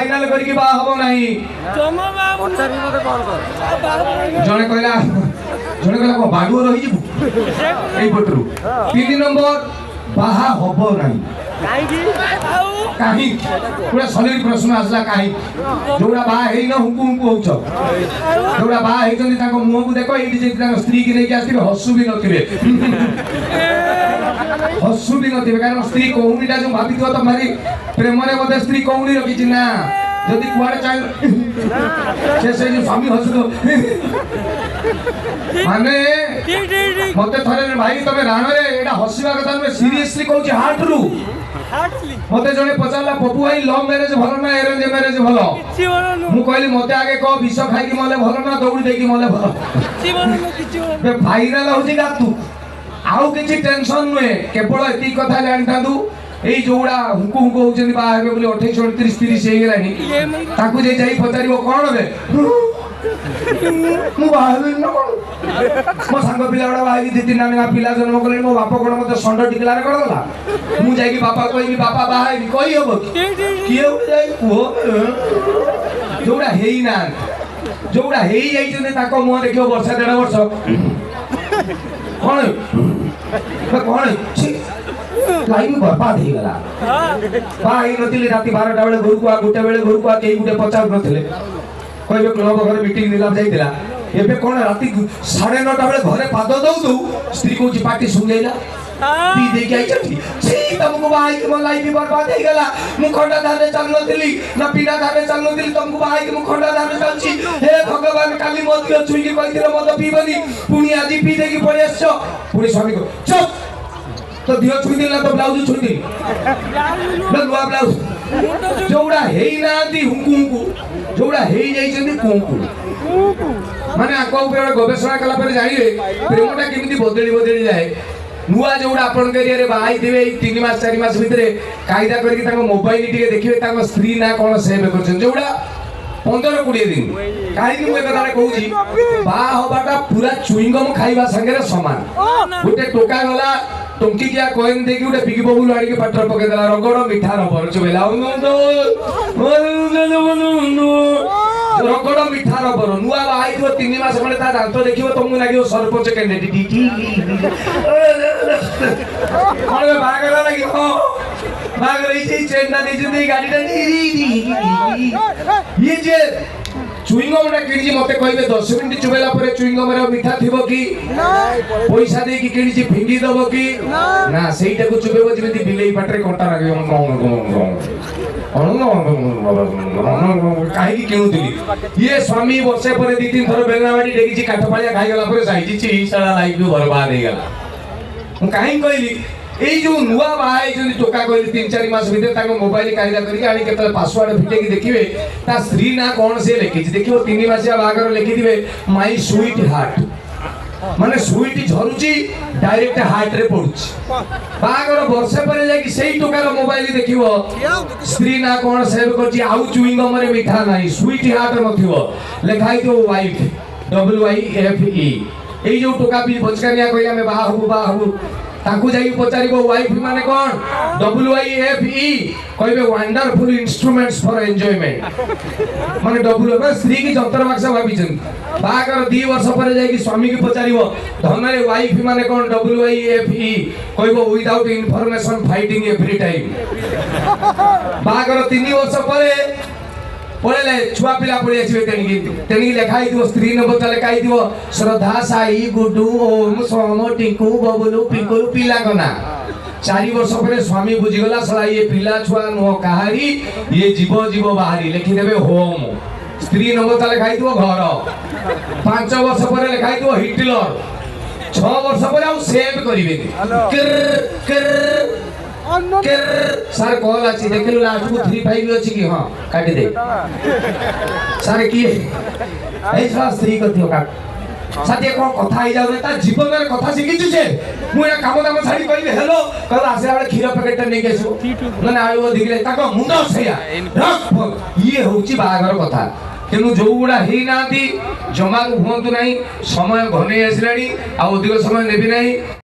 Final करके बा हबो नहीं जने कहला को बाडू रही जिबु एई पटरू 3 नंबर बाहा हबो नहीं काहे पूरा सलीर प्रश्न आसला काहे जोड़ा बा हेई न हुकु हुकु होछ जोड़ा बा हेई जने ताको मुंह को देखो एडी जे ताको स्त्री की लेके आस्थिबे हसु भी नथिबे हसु भी नथिबे कारण स्त्री कोहुनीटा जो भाबितो तमारी प्रेम रे बोधे स्त्री कोहुनी रखी छी ना जदि कुआडे चाहे से जो स्वामी हसुतो माने मते थरे भाई तमे राण रे एडा हसिबा कथा में सीरियसली कहू छी हार्ट रु मते जने पचारला पपु भाई लव मैरिज भलो ना अरेंज मैरिज भलो मु कहली मते आगे को विष खाई की मले भलो ना दौड़ी देकी मले भलो बे फाइनल होजी का तू आउ किछि टेंशन नुए केवल एती कथा जानतादू एई जोड़ा हुकु हुकु होचनी बा हेबे बोली 28 29 30 हे गेलानी ताकू जे जाई पचारिबो कोन बे मु बाहर न कोन मो संग पिला बडा भाई दी तीन नाम पिला जन्म करले मो बाप कोन मते संड डिक्लेयर करला मु जाई की बापा कोई बापा बाहर कोई हबो किए जाई को जोड़ा हेई ना जोड़ा हेई जाई जने ताको मो देखियो वर्ष 1.5 वर्ष कोन कोन लाइफ बर्बाद हो गला भाई नथिले राती 12टा बेले घर को आ गोटे बेले घर को आ केई गुटे पचार नथिले कहबे क्लब घर मीटिंग दिला जाईतिला एबे कोन राती 9:30 बेले घरे पाद दउ दउ स्त्री को पार्टी सुंगेला पी दे के आइछथि छी तुमको भाई के लाइफ बर्बाद हो गला मु खंडा धारे चल नथिली ना पीड़ा धारे चल नथिली तुमको भाई के मु खंडा धारे चलछि हे भगवान काली मत के छुई के कहिथिलो मत पीबनी पुनी आजी पी दे के पळे आछो पुनी स्वामी को चुप तो दियो छुई दिला तो ब्लाउज छुई दिल लगवा ब्लाउज जोड़ा हेई नांती हुकु हुकु जोड़ा हेई जाई छथि कोंकु माने आको ऊपर गवेषणा कला पर जाइए प्रेमटा केमिति बदली जाए नुआ जोड़ा आपन करिया रे बाई दिबे 3 मास 4 मास भितरे कायदा करके ताको मोबाइल टिके देखिबे ताको स्त्री ना कोन सेव करछन जोड़ा 15-20 दिन काहे कि मैं कथा कहूची बा होबाटा पूरा चुइंगम खाइबा संगे समान गोटे टोका गला टंकी क्या कॉइन देकी उडे पिगी बबुल आड़ी के पटर पके देला रगड़ मिठा रबर चबेला रगड़ मिठा रबर नुआ बाई थो 3 मास खले ता दांत देखिबो तुमु लागियो सरपंच कैंडिडेट कोन बागला लागि हो बाग रही छी चेन्ना दिजनी गाडीटा ये जे चुइंगम ना किणिजी मते कहबे 10 मिनिट चुबेला परे चुइंगम रे मिठा थिबो की पैसा दे की किणिजी फिंगी दबो की ना सेईटा को चुबेबो जेमिति बिलेई पाटरे कंटा लागियो काहे की किणु दिली ये स्वामी वर्षे परे 2-3 थर बेलनावाडी डेगिची काठपालिया खाइ गला परे साइजी छी साला लाइफ बर्बाद हे गला मु काहे कहली एई जो नुआ बाई जो टोका कहली 3-4 मास भीतर ताको मोबाइल कायदा करके आनी केतले पासवर्ड फिटे की देखिबे ता स्त्री ना कोन से लिखि देखिबो 3 मासिया बागर लिखि दिबे माय स्वीट हार्ट माने स्वीट झरुची डायरेक्ट हार्ट रे पडुची बागर वर्षे परे जाकी सेई टोकार मोबाइल देखिबो स्त्री ना कोन सेव करची आउ चुइंगम रे मिठा नाही स्वीट हार्ट नथिबो लेखाई तो वाइफ WIFE एई जो टोका भी बचकानिया कहला में बा हबु ताकू जाई पचारिबो वाइफ माने कोन WIFE कहबे वंडरफुल इंस्ट्रूमेंट्स फॉर एन्जॉयमेंट माने WIFE स्त्री की जंतर बक्सा भाबिछन बागर 2 वर्ष परे जाई कि स्वामी की पचारिबो धनरे वाइफ माने कोन WIFE कहबो without information fighting every time बागर 3 वर्ष परे पळेले छुआ पिला पळी आसीबे तेनी लेखाई दिवो स्त्री नंबर लेखाई दिवो श्रद्धा साई गुडू ओम सोम टिंकू बबलू पिंकुलू पिला गना 4 वर्ष परे स्वामी बुझिगला सला ये पिला छुआ नो कहारी ये जीव बाहरी लिखि देबे होम स्त्री नंबर लेखाई दिवो घर 5 वर्ष परे लेखाई दिवो हिटलर 6 वर्ष परे आ सेव करिवे कर सर कॉल अछि देखलु लास्ट को 35 अछि कि हां काटी दे सर की ए स्त्री कथियो का साथी को कथा आइ जाउ ता जीवन रे कथा सिखिछु से मु ए काम दाम छाडी कहबे हेलो कहला आसे वाले खीर पैकेट नै केसु माने आयो दिगले ताको मुंडो सया ये होची बागर कथा तेनु जो गुडा हेई नांती जमा को हुंतु नाही समय घने आसलानी आ अधिक समय नेबी नाही।